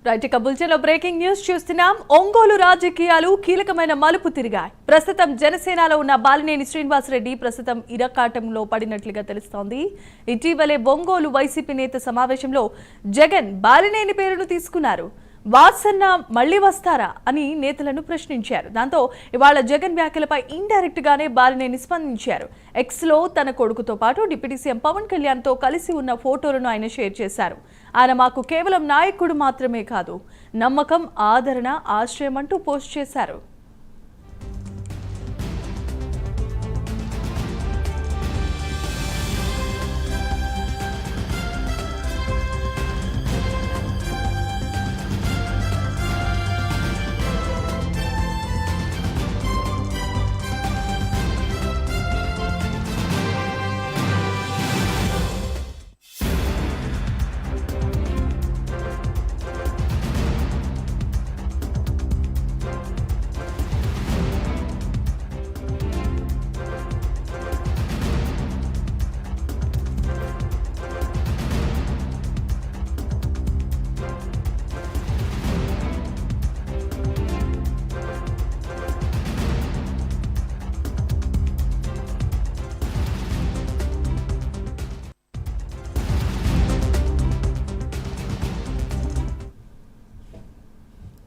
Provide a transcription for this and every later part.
Right ఇక బులెటిన్లో breaking news చూస్తున్నాం. ఒంగోలు రాజకీయాలు కీలకమైన మలుపు తిరిగాయి. ప్రస్తుతం జనసేనలో ఉన్న బాలినేని శ్రీనివాసరెడ్డి ప్రస్తుతం ఇరకాటంలో పడినట్లుగా తెలుస్తోంది. ఇటీవలే ఒంగోలు వైసీపీ నేత సమావేశంలో జగన్ బాలినేని పేరును తీసుకున్నారు. వాసన్న మళ్లీ వస్తారా అని నేతలను ప్రశ్నించారు. దాంతో ఇవాళ జగన్ వ్యాఖ్యలపై ఇండైరెక్ట్ గానే బాలినేని స్పందించారు. ఎక్స్ లో తన కొడుకుతో పాటు డిప్యూటీ సీఎం పవన్ కళ్యాణ్ తో కలిసి ఉన్న ఫోటోలను ఆయన షేర్ చేశారు. ఆయన మాకు కేవలం నాయకుడు మాత్రమే కాదు, నమ్మకం, ఆదరణ, ఆశ్రయం అంటూ పోస్ట్ చేశారు.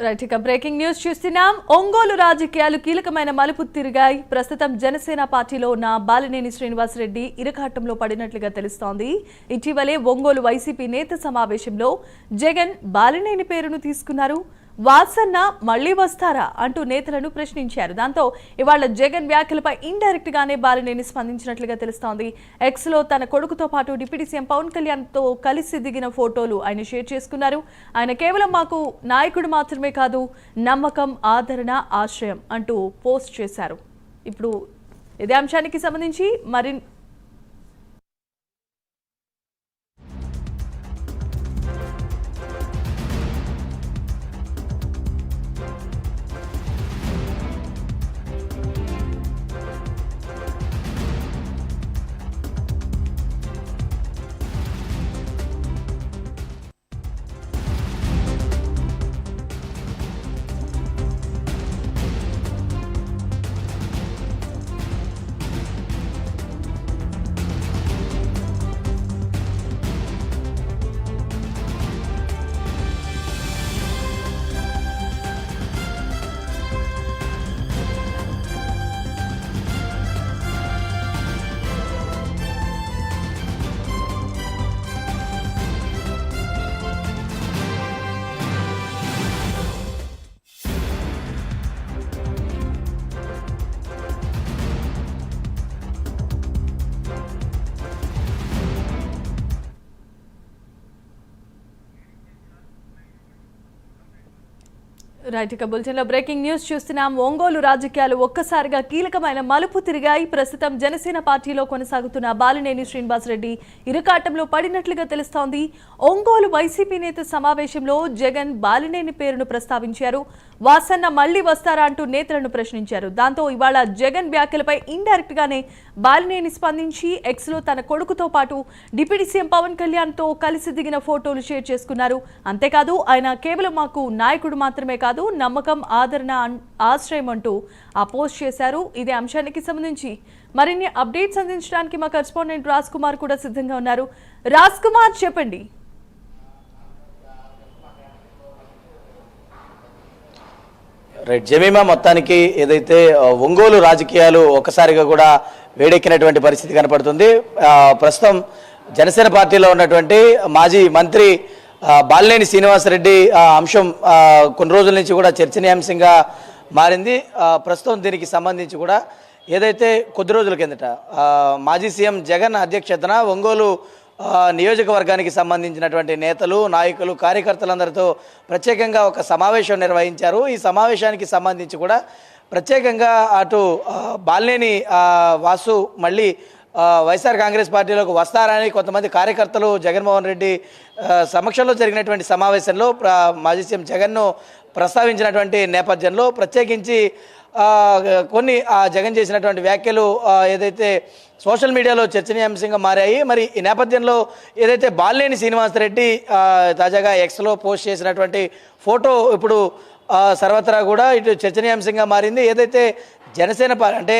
రైట్ ఇక బ్రేకింగ్ న్యూస్ చూస్తున్నాం. ఒంగోలు రాజకీయాలు కీలకమైన మలుపు తిరిగాయి. ప్రస్తుతం జనసేన పార్టీలో ఉన్న బాలినేని శ్రీనివాసరెడ్డి ఇరకాటంలో పడినట్లుగా తెలుస్తోంది. ఇటీవలే ఒంగోలు వైసీపీ నేత సమావేశంలో జగన్ బాలినేని పేరును తీసుకున్నారు. వాసన్న మళ్లీ వస్తారా అంటూ నేతలను ప్రశ్నించారు. దాంతో ఇవాళ జగన్ వ్యాఖ్యలపై ఇండైరెక్ట్ గానే బాలినేని స్పందించినట్లుగా తెలుస్తోంది. ఎక్స్ లో తన కొడుకుతో పాటు డిప్యూటీ సీఎం పవన్ కళ్యాణ్ తో కలిసి దిగిన ఫోటోలు ఆయన షేర్ చేసుకున్నారు. ఆయన కేవలం మాకు నాయకుడు మాత్రమే కాదు, నమ్మకం, ఆదరణ, ఆశ్రయం అంటూ పోస్ట్ చేశారు. ఇప్పుడు ఇదే అంశానికి సంబంధించి రైట్ ఇక బులెటిన్లో బ్రేకింగ్ న్యూస్ చూస్తున్నాం. ఒంగోలు రాజకీయాలు ఒక్కసారిగా కీలకమైన మలుపు తిరిగాయి. ప్రస్తుతం జనసేన పార్టీలో కొనసాగుతున్న బాలినేని శ్రీనివాసరెడ్డి ఇరకాటంలో పడినట్లుగా తెలుస్తోంది. ఒంగోలు వైసీపీ నేత సమావేశంలో జగన్ బాలినేని పేరును ప్రస్తావించారు. వాసన్న మళ్లీ వస్తారా అంటూ నేతలను ప్రశ్నించారు. దాంతో ఇవాళ జగన్ వ్యాఖ్యలపై ఇండైరెక్ట్ గానే బాలినేని స్పందించి ఎక్స్ లో తన కొడుకుతో పాటు డిప్యూటీ సీఎం పవన్ కళ్యాణ్ తో కలిసి దిగిన ఫోటోలు షేర్ చేసుకున్నారు. అంతేకాదు ఆయన కేవలం మాకు నాయకుడు మాత్రమే కాదు, నమ్మకం, ఆదరణ, ఆశ్రయం అంటూ ఆ పోస్ట్ చేశారు. ఇదే అంశానికి సంబంధించి మరిన్ని అప్డేట్స్ అందించడానికి మా కరెస్పాండెంట్ రాజ్ కుమార్ కూడా సిద్ధంగా ఉన్నారు. రాజ్ కుమార్, చెప్పండి. రైట్ జమీమా, మొత్తానికి ఏదైతే ఒంగోలు రాజకీయాలు ఒక్కసారిగా కూడా వేడెక్కినటువంటి పరిస్థితి కనపడుతుంది. ప్రస్తుతం జనసేన పార్టీలో ఉన్నటువంటి మాజీ మంత్రి బాలినేని శ్రీనివాసరెడ్డి అంశం కొన్ని రోజుల నుంచి కూడా చర్చనీయాంశంగా మారింది. ప్రస్తుతం దీనికి సంబంధించి కూడా ఏదైతే కొద్ది రోజుల కిందట మాజీ సీఎం జగన్ అధ్యక్షతన ఒంగోలు నియోజకవర్గానికి సంబంధించినటువంటి నేతలు, నాయకులు, కార్యకర్తలందరితో ప్రత్యేకంగా ఒక సమావేశం నిర్వహించారు. ఈ సమావేశానికి సంబంధించి కూడా ప్రత్యేకంగా అటు బాలినేని వాసు మళ్ళీ వైఎస్ఆర్ కాంగ్రెస్ పార్టీలోకి వస్తారని కొంతమంది కార్యకర్తలు జగన్మోహన్ రెడ్డి సమక్షంలో జరిగినటువంటి సమావేశంలో మాజీ సీఎం జగన్ను ప్రస్తావించినటువంటి నేపథ్యంలో ప్రత్యేకించి కొన్ని జగన్ చేసినటువంటి వ్యాఖ్యలు ఏదైతే సోషల్ మీడియాలో చర్చనీయాంశంగా మారాయి. మరి ఈ నేపథ్యంలో ఏదైతే బాలినేని శ్రీనివాసరెడ్డి తాజాగా ఎక్స్లో పోస్ట్ చేసినటువంటి ఫోటో ఇప్పుడు సర్వత్రా కూడా ఇటు చర్చనీయాంశంగా మారింది. ఏదైతే జనసేన అంటే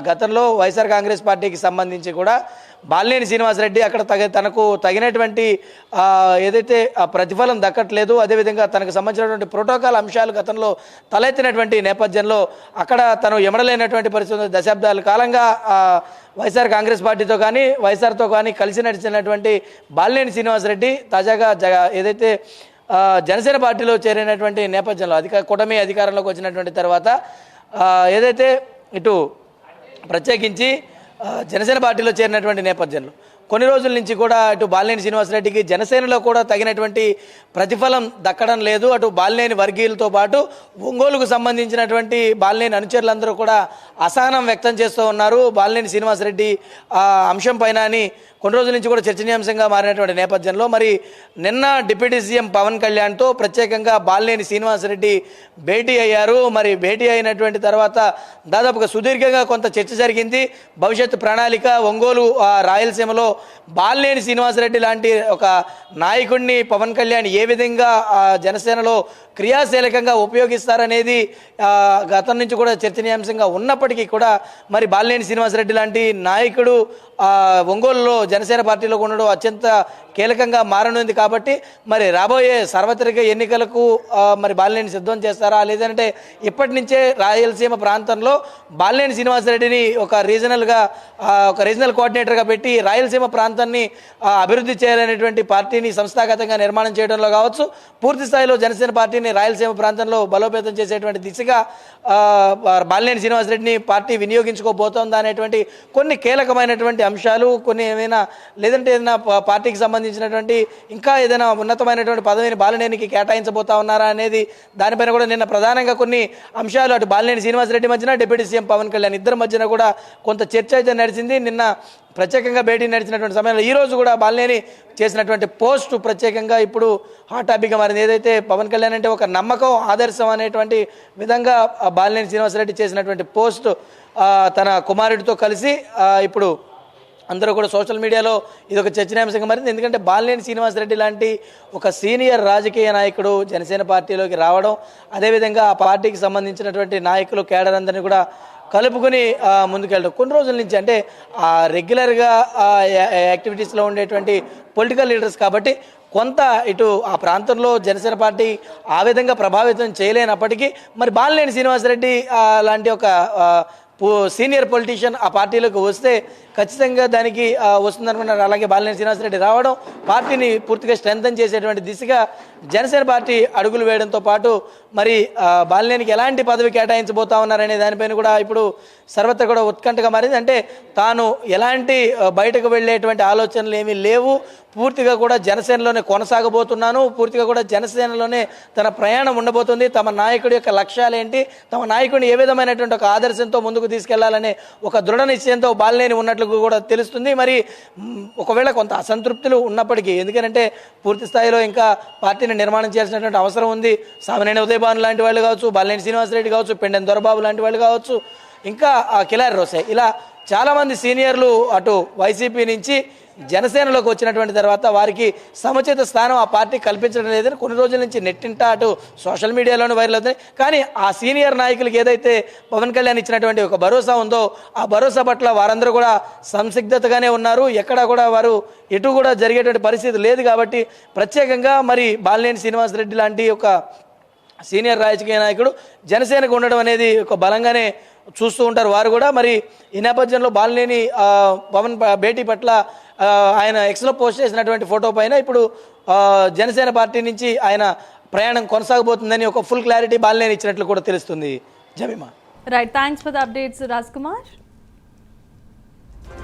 గతంలో వైఎస్ఆర్ కాంగ్రెస్ పార్టీకి సంబంధించి కూడా బాలినేని శ్రీనివాసరెడ్డి అక్కడ తనకు తగినటువంటి ఏదైతే ప్రతిఫలం దక్కట్లేదు, అదేవిధంగా తనకు సంబంధించినటువంటి ప్రోటోకాల్ అంశాలు గతంలో తలెత్తినటువంటి నేపథ్యంలో అక్కడ తను ఎమడలేనటువంటి పరిస్థితులు దశాబ్దాల కాలంగా వైఎస్ఆర్ కాంగ్రెస్ పార్టీతో కానీ వైఎస్ఆర్తో కానీ కలిసి నడిచినటువంటి బాలినేని శ్రీనివాసరెడ్డి తాజాగా ఏదైతే జనసేన పార్టీలో చేరినటువంటి నేపథ్యంలో కూటమి అధికారంలోకి వచ్చినటువంటి తర్వాత ఏదైతే ఇటు ప్రత్యేకించి జనసేన పార్టీలో చేరినటువంటి నేపథ్యంలో కొన్ని రోజుల నుంచి కూడా అటు బాలినేని శ్రీనివాసరెడ్డికి జనసేనలో కూడా తగినటువంటి ప్రతిఫలం దక్కడం లేదు. అటు బాలినేని వర్గీయులతో పాటు ఒంగోలుకు సంబంధించినటువంటి బాలినేని అనుచరులందరూ కూడా అసహనం వ్యక్తం చేస్తూ ఉన్నారు బాలినేని శ్రీనివాసరెడ్డి అంశం పైన అని కొన్ని రోజుల నుంచి కూడా చర్చనీయాంశంగా మారినటువంటి నేపథ్యంలో మరి నిన్న డిప్యూటీ సీఎం పవన్ కళ్యాణ్తో ప్రత్యేకంగా బాలినేని శ్రీనివాసరెడ్డి భేటీ అయ్యారు. మరి భేటీ అయినటువంటి తర్వాత దాదాపుగా సుదీర్ఘంగా కొంత చర్చ జరిగింది. భవిష్యత్తు ప్రణాళిక, ఒంగోలు రాయలసీమలో బాలినేని శ్రీనివాసరెడ్డి లాంటి ఒక నాయకుడిని పవన్ కళ్యాణ్ ఏ విధంగా జనసేనలో క్రియాశీలకంగా ఉపయోగిస్తారనేది గతం నుంచి కూడా చర్చనీయాంశంగా ఉన్నప్పటికీ కూడా మరి బాలినేని శ్రీనివాసరెడ్డి లాంటి నాయకుడు ఒంగోలులో జనసేన పార్టీలో ఉండడం అత్యంత కీలకంగా మారనుంది. కాబట్టి మరి రాబోయే సార్వత్రిక ఎన్నికలకు మరి బాలినేని సిద్ధం చేస్తారా, లేదంటే ఇప్పటి నుంచే రాయలసీమ ప్రాంతంలో బాలినేని శ్రీనివాసరెడ్డిని ఒక రీజనల్ కోఆర్డినేటర్గా పెట్టి రాయలసీమ ప్రాంతాన్ని అభివృద్ధి చేయాలనేటువంటి పార్టీని సంస్థాగతంగా నిర్మాణం చేయడంలో కావచ్చు, పూర్తి స్థాయిలో జనసేన పార్టీని రాయలసీమ ప్రాంతంలో బలోపేతం చేసేటువంటి దిశగా బాలినేని శ్రీనివాసరెడ్డిని పార్టీ వినియోగించుకోబోతోందా అనేటువంటి కొన్ని కీలకమైనటువంటి అంశాలు, కొన్ని లేదంటే ఏదైనా పార్టీకి సంబంధించినటువంటి ఇంకా ఏదైనా ఉన్నతమైనటువంటి పదవిని బాలినేనికి కేటాయించబోతా ఉన్నారా అనేది దానిపైన కూడా నిన్న ప్రధానంగా కొన్ని అంశాలు అటు బాలినేని శ్రీనివాసరెడ్డి మధ్యన డిప్యూటీ సీఎం పవన్ కళ్యాణ్ ఇద్దరి మధ్యన కూడా కొంత చర్చ అయితే నడిచింది. నిన్న ప్రత్యేకంగా భేటీ నడిచినటువంటి సమయంలో ఈరోజు కూడా బాలినేని చేసినటువంటి పోస్టు ప్రత్యేకంగా ఇప్పుడు హాట్ టాపిక్గా మారింది. ఏదైతే పవన్ కళ్యాణ్ అంటే ఒక నమ్మకం, ఆదర్శం అనేటువంటి విధంగా బాలినేని శ్రీనివాసరెడ్డి చేసినటువంటి పోస్ట్ తన కుమారుడితో కలిసి ఇప్పుడు అందరూ కూడా సోషల్ మీడియాలో ఇది ఒక చర్చనీయాంశంగా మారింది. ఎందుకంటే బాలినేని శ్రీనివాసరెడ్డి లాంటి ఒక సీనియర్ రాజకీయ నాయకుడు జనసేన పార్టీలోకి రావడం, అదేవిధంగా ఆ పార్టీకి సంబంధించినటువంటి నాయకులు కేడర్ అందరినీ కూడా కలుపుకొని ముందుకెళ్ళడం కొన్ని రోజుల నుంచి అంటే రెగ్యులర్గా యాక్టివిటీస్లో ఉండేటువంటి పొలిటికల్ లీడర్స్ కాబట్టి కొంత ఇటు ఆ ప్రాంతంలో జనసేన పార్టీ ఆ విధంగా ప్రభావితం చేయలేనప్పటికీ మరి బాలినేని శ్రీనివాసరెడ్డి లాంటి ఒక సీనియర్ పొలిటీషియన్ ఆ పార్టీలోకి వస్తే ఖచ్చితంగా దానికి వస్తుందనుకున్నారు. అలాగే బాలినేని శ్రీనివాసరెడ్డి రావడం పార్టీని పూర్తిగా స్ట్రెంథన్ చేసేటువంటి దిశగా జనసేన పార్టీ అడుగులు వేయడంతో పాటు మరి బాలినేనికి ఎలాంటి పదవి కేటాయించబోతా ఉన్నారనే దానిపైన కూడా ఇప్పుడు సర్వత్రా కూడా ఉత్కంఠగా మారింది. అంటే తాను ఎలాంటి బయటకు వెళ్ళేటువంటి ఆలోచనలు ఏమీ లేవు, పూర్తిగా కూడా జనసేనలోనే కొనసాగబోతున్నాను, పూర్తిగా కూడా జనసేనలోనే తన ప్రయాణం ఉండబోతుంది, తమ నాయకుడి యొక్క లక్ష్యాలు ఏంటి, తమ నాయకుడిని ఏ విధమైనటువంటి ఒక ఆదర్శంతో ముందుకు తీసుకెళ్లాలనే ఒక దృఢ నిశ్చయంతో బాలినేని ఉన్నట్లు కూడా తెలుస్తుంది. మరి ఒకవేళ కొంత అసంతృప్తులు ఉన్నప్పటికీ, ఎందుకంటే పూర్తి స్థాయిలో ఇంకా పార్టీని నిర్మాణం చేయాల్సినటువంటి అవసరం ఉంది. సామినేని ఉదయభాను లాంటి వాళ్ళు కావచ్చు, బాలినేని శ్రీనివాసరెడ్డి కావచ్చు, పెండెం దొరబాబు లాంటి వాళ్ళు కావచ్చు, ఇంకా కిలారి రోసే, ఇలా చాలామంది సీనియర్లు అటు వైసీపీ నుంచి జనసేనలోకి వచ్చినటువంటి తర్వాత వారికి సముచిత స్థానం ఆ పార్టీ కల్పించడం లేదని కొన్ని రోజుల నుంచి నెట్టింట అటు సోషల్ మీడియాలోనే వైరల్ అవుతుంది. కానీ ఆ సీనియర్ నాయకులకి ఏదైతే పవన్ కళ్యాణ్ ఇచ్చినటువంటి ఒక భరోసా ఉందో ఆ భరోసా పట్ల వారందరూ కూడా సంసిగ్ధతగానే ఉన్నారు. ఎక్కడా కూడా వారు ఎటు కూడా జరిగేటువంటి పరిస్థితి లేదు. కాబట్టి ప్రత్యేకంగా మరి బాలినేని శ్రీనివాసరెడ్డి లాంటి ఒక సీనియర్ రాజకీయ నాయకుడు జనసేనకు ఉండడం అనేది ఒక బలంగానే చూస్తూ ఉంటారు వారు కూడా. మరి ఈ నేపథ్యంలో బాలినేని పవన్ భేటీ పట్ల ఆయన ఎక్స్లో పోస్ట్ చేసినటువంటి ఫోటో పైన ఇప్పుడు జనసేన పార్టీ నుంచి ఆయన ప్రయాణం కొనసాగబోతుందని ఒక ఫుల్ క్లారిటీ బాలినేని ఇచ్చినట్లు కూడా తెలుస్తుంది. Jemimah. Right, thanks for the updates Raj Kumar.